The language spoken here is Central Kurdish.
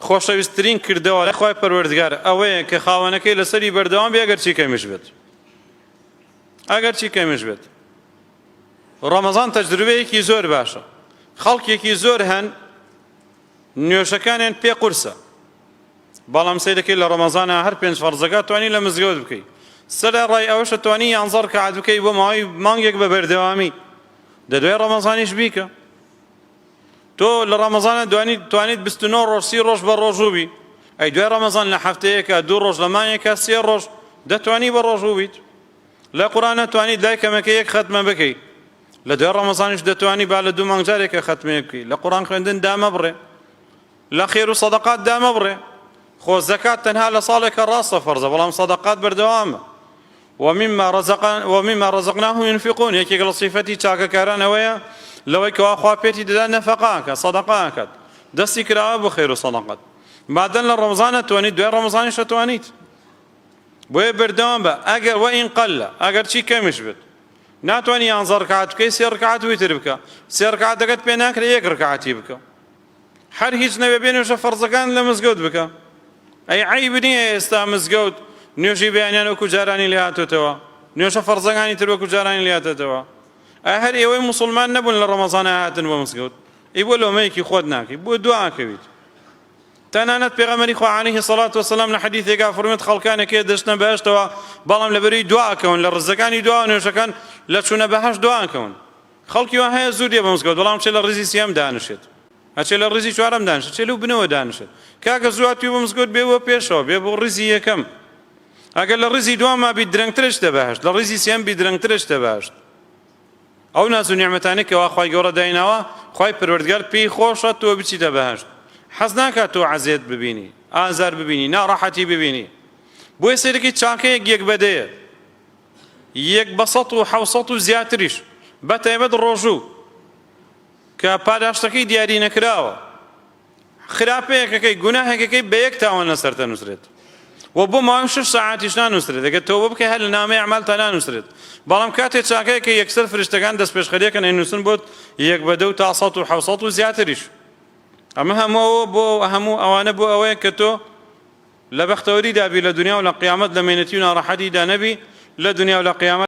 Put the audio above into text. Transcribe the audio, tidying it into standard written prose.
خۆشەویستترین کردەوە لە خوای پەروەردگار ئەوەیە کە خاوەنەکەی لەسەری بەردەوام بێ ئەگەر چی کەمیش بێت ئەگەر چی کەمیش بێت ڕەمەزان تەجروبەیەکی زۆر باشە خەڵکێکی زۆر هەن نوێشەکانیان پێ قورسە بەڵام سەیرەکەی لە ڕەمەزانە هەر پێنج فەرزەکە توانی لە مزگەوت بکەیت سەر ڕای ئەوەشە توانی 11 ڕەکعات بکەیت بۆ ماوەی مانگێک بە بەردەوامی دەدوێ ڕەمەزانیش بیکە تۆ لە ڕەمەزانە توانیت 29 ڕۆژ 30 ڕۆژ بە ڕۆژوو بی ئەی دوای ڕەمەزان لە هەفتەیەکە 2 ڕۆژ لە مانگێکە 3 ڕۆژ دەتوانی بە ڕۆژوو بیت لە قورئان توانیت لای کەمەکە یەک ختمە بکەیت لە دوای ڕەمەزانیش دەتوانی با لە 2 مانگ جارێکە ختمەیە بکەیت لە قورئان خوێندن دامەبڕێ لە خێر و سەدەقات دامەبڕێ خۆ زەکات تەنها لە ساڵێکە ڕاستە فەرزە بەڵام سەدەقات بەردەوامە ومما رزقناهم ينفقون یەکێک لە صیفەتی چاکەکاران ئەوەیە لەوەی کەوا خوا پێتی دەدا نەفەقاکە سەدەقاکات دەستی کراوە بۆ خێر و سەدەقات مادەم لە ڕەمەزان ئەتوانیت دوای ڕەمەزانیش ئەتوانیت بۆیە بەردەوام بە ئەگەر وئین قەلە ئەگەر چی کەمیش بێت ناتوانانی 11 ڕەکعات بکەی 3 ڕەکعات ویتر بکە 3 ڕەکعات دەگەت پێ ناکرێت 1 ڕەکعاتی بکە هەر هیچ نەبێ بێ نوێژە فەرزەکان لە مزگەوت بکە ئەی عەیب نییە ئێستا مزگەوت نوێژی بەیانیان وەکو جارانی لێ هاتوتەوە نوێژە فەرزەکانی تر وەکو جارانی لێ هاتێتەوە هەر ئێوەی موسڵمان نەبوون لە ڕەمەزانە هاتن بۆ مزگەوت ئەی بۆ لۆمەیەکی خۆت ناکەی بۆ دوعاکەویت تەنانەت پێغەمبەری خوا عەلەیهی سەڵات وەسەلام لە حەدیثێکا فەرموویت خەڵکانێکێ دەچنە بەهەشتەوە بەڵام لەبەری دوعاکەون لە ڕزەکانی دوا و نوێژەکان لە چوونە بەهەشت دوعاکەون خەڵکی وان هەیە زوو دێ بە مزگەوت بەڵام چێ لە ڕیزی سێەم دانشێت هەچێ لە ڕیزی چوارەم دانشێت چێ لەو بنەوە دانشێت کاکە زوواتی بۆ مزگەوت بێ بۆ پێشەوە بێ بۆ ڕیزی یەکەم ئەگەر لە ڕیزی دووەمە بیت درەنگترش دەبەهەشت لە ڕیزی سێەم بیت درەنگترش دەبەهەشت ئەو ناز و نیعمەتانەی کەوا خوای گەورە دایناوە خوای پەروەردگار پێی خۆشە تۆ بچیتە بەهەشت حەز ناکات تۆ عەزیەت ببینی ئازار ببینی ناڕەحەتی ببینی بۆیە سەیرەکەی چاکەیەک یەک بەدەیە یەک بە 100 و زیاتریش بەتایبەت ڕۆژوو کە پاداشتەکەی دیاری نەکراوە خراپەیەکەکەی گوناهێکەکەی بە یەک تاوان لەسەر تەنووسرێت و بۆ ماوەی 6 ساعاتیش نانووسرێت ئەگەر تەوبە بکەی هەر لە نامەی ئەعمالتا نانووسرێت بەڵام کاتێک چاکەیە کە یەکسەر فریشتەکان دەست پێشخەریەکەن ئەینووسن بۆت یەک بەدە و تا 100 و 700 و زیاتریش ئەمە هەموو بۆ هەموو ئەوانە بۆ ئەوەیە کە تۆ لە بەختەوەریدا بی لە دنیا و لە قیامەت لە مێنەتی و ناڕەحەتیدا نەبی لە دنیا و لە قیامەت